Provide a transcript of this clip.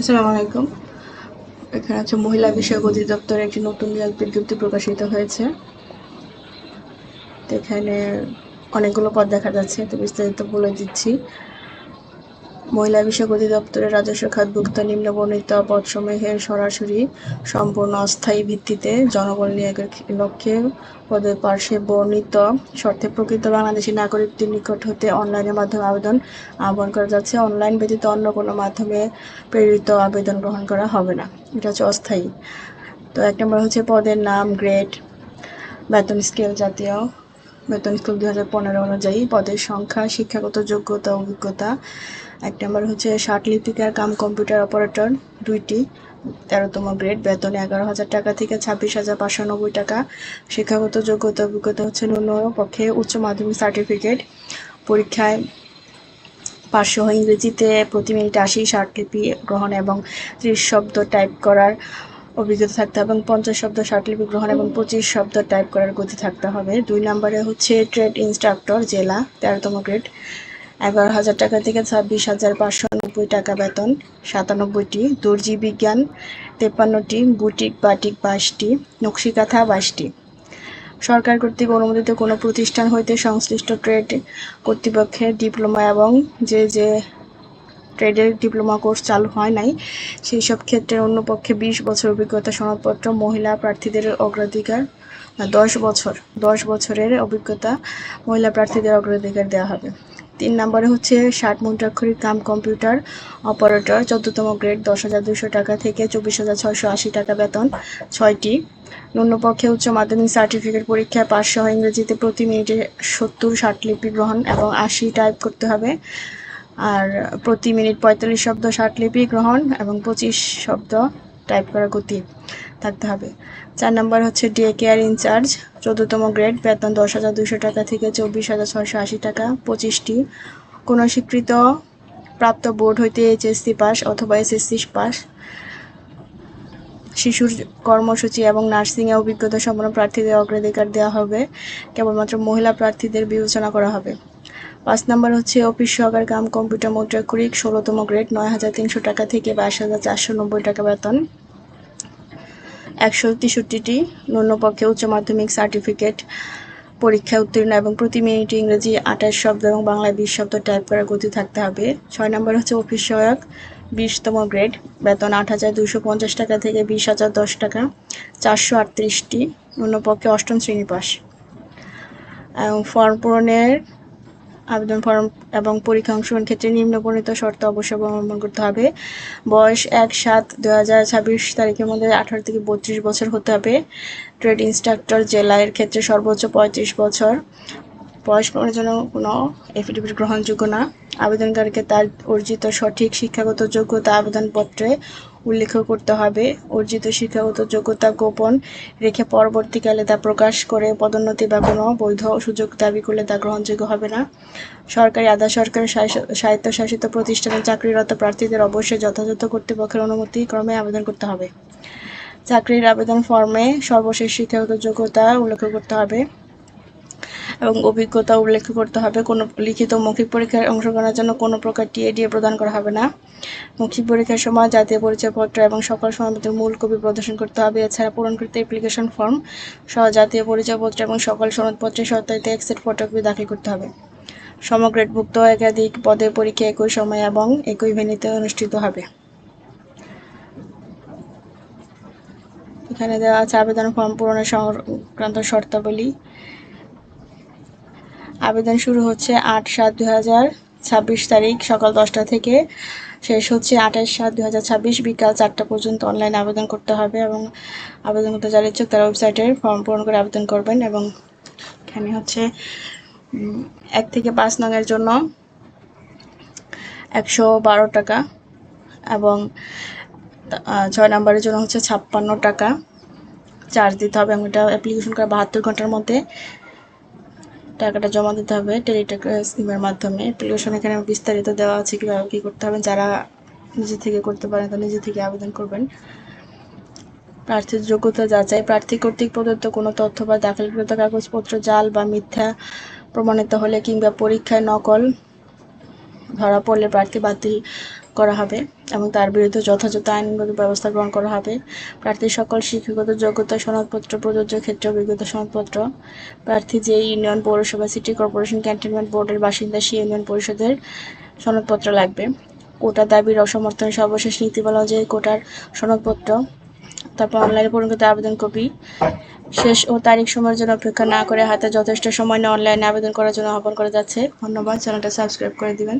আসসালামু আলাইকুম। এখানে হচ্ছে মহিলা বিষয়ক অধিদপ্তরের একটি নতুন নিয়োগ বিজ্ঞপ্তি প্রকাশিত হয়েছে। তো এখানে অনেকগুলো পদ দেখা যাচ্ছে, তো বিস্তারিত বলে দিচ্ছি। মহিলা বিষয়ক অধিদপ্তরের রাজস্ব খাতভুক্ত নিম্নবর্ণিত পদসমূহের সরাসরি সম্পূর্ণ অস্থায়ী ভিত্তিতে জনবল নিয়োগের লক্ষ্যে পদের পার্শ্বে বর্ণিত শর্তে প্রকৃত বাংলাদেশী নাগরিকদের নিকট হতে অনলাইনের মাধ্যমে আবেদন আহ্বান করা যাচ্ছে। অনলাইন ব্যতীত অন্য কোনো মাধ্যমে প্রেরিত আবেদন গ্রহণ করা হবে না। এটা হচ্ছে অস্থায়ী। তো ১ নম্বর হচ্ছে পদের নাম, গ্রেড, বেতন স্কেল জাতীয় বেতন স্কেল ২০১৫ অনুযায়ী, পদের সংখ্যা, শিক্ষাগত যোগ্যতা, অভিজ্ঞতা। ১ নম্বর হচ্ছে ষাটলিপিকার কাম কম্পিউটার অপারেটর ২টি, ১৩তম গ্রেড, বেতন ১১,০০০ টাকা থেকে ২৬,৫৯০ টাকা। শিক্ষাগত যোগ্যতা, অভিজ্ঞতা হচ্ছে ন্যূনপক্ষে উচ্চ মাধ্যমিক সার্টিফিকেট, পরীক্ষায় পাঠসহ ইংরেজিতে প্রতি মিনিটে ৮০ ষাটলিপি গ্রহণ এবং ৩০ শব্দ টাইপ করার অভিজ্ঞতা থাকতে হবে এবং ৫০ শব্দ ষাটলিপি গ্রহণ এবং ২৫ শব্দ টাইপ করার গতি থাকতে হবে। ২ নম্বরে হচ্ছে ট্রেড ইনস্ট্রাক্টর জেলা, ১৩তম গ্রেড, ১১,০০০ টাকা থেকে ২৬,৫৯০ টাকা বেতন, ৯৭টি। দর্জি বিজ্ঞান ৫৩টি, বুটিক বাটিক ২২টি, নকশিকাঁথা ২২টি। সরকার কর্তৃক অনুমোদিত কোনো প্রতিষ্ঠান হইতে সংশ্লিষ্ট ট্রেড কর্তৃপক্ষের ডিপ্লোমা এবং যে ট্রেডের ডিপ্লোমা কোর্স চালু হয় নাই সেই সব ক্ষেত্রে অন্যপক্ষে ২০ বছর অভিজ্ঞতা সনদপত্র। মহিলা প্রার্থীদের অগ্রাধিকার ১০ বছরের অভিজ্ঞতা মহিলা প্রার্থীদের অগ্রাধিকার দেওয়া হবে। ৩ নম্বরে হচ্ছে ৬০ মুদ্রাক্ষরিক কাম কম্পিউটার অপারেটর, ১৪তম গ্রেড, ১০,২০০ টাকা থেকে ২৪,৬৮০ টাকা বেতন, ৬টি। ন্যূনপক্ষে উচ্চ মাধ্যমিক সার্টিফিকেট, পরীক্ষায় পাস সহ ইংরেজিতে প্রতি মিনিটে ৭০ ষাটলিপি গ্রহণ এবং ৮০ টাইপ করতে হবে, আর প্রতি মিনিট ৪৫ শব্দ ষাটলিপি গ্রহণ এবং ২৫ শব্দ টাইপ করার গতি থাকতে হবে। ৪ নম্বর হচ্ছে ডে কেয়ার ইনচার্জ, ১৪তম গ্রেড, বেতন ১০,২০০ টাকা থেকে ২৪,৬৮০ টাকা, ২৫টি। কোনো স্বীকৃত প্রাপ্ত বোর্ড হইতে এইচএসসি পাস অথবা এসএসসি পাস। শিশুর কর্মসূচি এবং নার্সিংয়ে অভিজ্ঞতা সম্পন্ন প্রার্থীদের অগ্রাধিকার দেওয়া হবে, কেবলমাত্র মহিলা প্রার্থীদের বিবেচনা করা হবে। ৫ নম্বর হচ্ছে অফিস সহকারী কাম কম্পিউটার মুদ্রাক্ষরিক, ১৬তম গ্রেড, ৯,৩০০ টাকা থেকে ২২,৪৯০ টাকা বেতন, ১৬৩টি। ন্যূনপক্ষে উচ্চ মাধ্যমিক সার্টিফিকেট, পরীক্ষায় উত্তীর্ণ এবং প্রতি মিনিটে ইংরেজি ২৮ শব্দ এবং বাংলায় ২০ শব্দ টাইপ করার গতি থাকতে হবে। ৬ নম্বর হচ্ছে অফিস সহায়ক, ২০তম গ্রেড, বেতন ৮,২৫০ টাকা থেকে ২০,০১০ টাকা, ৪৩৮টি। ন্যূনপক্ষে অষ্টম শ্রেণী পাস। ফর্ম পূরণের আবেদন ফর্ম এবং পরীক্ষা অংশগ্রহণ ক্ষেত্রে নিম্নবর্ণিত শর্ত অবশ্যই অবলম্বন করতে হবে। বয়স ১/৭/২০২৬ তারিখের মধ্যে ১৮ থেকে ৩২ বছর হতে হবে। ট্রেড ইনস্ট্রাক্টর জেলা এর ক্ষেত্রে সর্বোচ্চ ৩৫ বছর। বয়স প্রমাণের জন্য কোনো এফিডেভিট গ্রহণযোগ্য না। আবেদনকারীকে তার অর্জিত সঠিক শিক্ষাগত যোগ্যতা আবেদনপত্রে উল্লেখ করতে হবে। অর্জিত শিক্ষাগত যোগ্যতা গোপন রেখে পরবর্তীকালে তা প্রকাশ করে পদোন্নতি বা কোনো বৈধ সুযোগ দাবি করলে তা গ্রহণযোগ্য হবে না। সরকারি, আধা সরকারি, স্বায়ত্তশাসিত প্রতিষ্ঠানে চাকরিরত প্রার্থীদের অবশ্যই যথাযথ কর্তৃপক্ষের অনুমতি ক্রমে আবেদন করতে হবে। চাকরির আবেদন ফর্মে সর্বশেষ শিক্ষাগত যোগ্যতা উল্লেখ করতে হবে এবং অভিজ্ঞতা উল্লেখ করতে হবে। কোনো লিখিত মৌখিক পরীক্ষায় অংশগ্রহণের জন্য কোনো প্রকার টিএডিএ প্রদান করা হবে না। মৌখিক পরীক্ষার সময় জাতীয় পরিচয়পত্র এবং সকল সনদের মূল কপি প্রদর্শন করতে হবে। এছাড়া পূরণকৃত অ্যাপ্লিকেশন ফর্ম সহ জাতীয় পরিচয়পত্র এবং সকল সনদপত্রের সত্যায়িত এক সেট ফটোকপি দাখিল করতে হবে। সমগ্রেডভুক্ত একাধিক পদের পরীক্ষা একই সময়ে এবং একই ভেন্যুতে অনুষ্ঠিত হবে। এখানে দেওয়া আছে আবেদন ফর্ম পূরণের সংক্রান্ত শর্তাবলী। আবেদন শুরু হচ্ছে ৮/৭/২০২৬ তারিখ সকাল ১০টা থেকে, শেষ হচ্ছে ২৮/৭/২০২৬ বিকাল ৪টা পর্যন্ত। অনলাইন আবেদন করতে হবে এবং আবেদন করতে যারা ইচ্ছুক তারা ওয়েবসাইটের ফর্ম পূরণ করে আবেদন করবেন। এবং এখানে হচ্ছে ১ থেকে ৫ নংয়ের জন্য ১১২ টাকা এবং ৬ নম্বরের জন্য হচ্ছে ৫৬ টাকা চার্জ দিতে হবে এবং এটা অ্যাপ্লিকেশন করার ৭২ ঘন্টার মধ্যে টাকাটা জমা দিতে হবে টেলিটক স্কিমের মাধ্যমে। অ্যাপ্লিকেশন এখানে বিস্তারিত দেওয়া আছে কীভাবে কী করতে হবে, যারা নিজে থেকে করতে পারেন তারা নিজে থেকে আবেদন করবেন। প্রার্থীর যোগ্যতা যাচাই, প্রার্থী কর্তৃক প্রদত্ত কোনো তথ্য বা দাখিলকৃত কাগজপত্র জাল বা মিথ্যা প্রমাণিত হলে কিংবা পরীক্ষায় নকল ধরা পড়লে প্রার্থী বাতিল করা হবে এবং তার বিরুদ্ধে যথাযথ আইনগত ব্যবস্থা গ্রহণ করা হবে। প্রার্থীর সকল শিক্ষাগত যোগ্যতা সনদপত্র প্রযোজ্য ক্ষেত্রে অভিজ্ঞতা সনদপত্র। প্রার্থী যে ইউনিয়ন, পৌরসভা, সিটি কর্পোরেশন, ক্যান্টনমেন্ট বোর্ডের বাসিন্দা সেই ইউনিয়ন পরিষদের সনদপত্র লাগবে। কোটা দাবির অসমর্থন সর্বশেষ নীতিমালা অনুযায়ী কোটার সনদপত্র, তারপর অনলাইনে পূরণকৃত আবেদন কপি, শেষ ও তারিখ সময়ের জন্য অপেক্ষা না করে হাতে যথেষ্ট সময় নিয়ে অনলাইনে আবেদন করার জন্য আহ্বান করা যাচ্ছে। ধন্যবাদ। চ্যানেলটা সাবস্ক্রাইব করে দিবেন।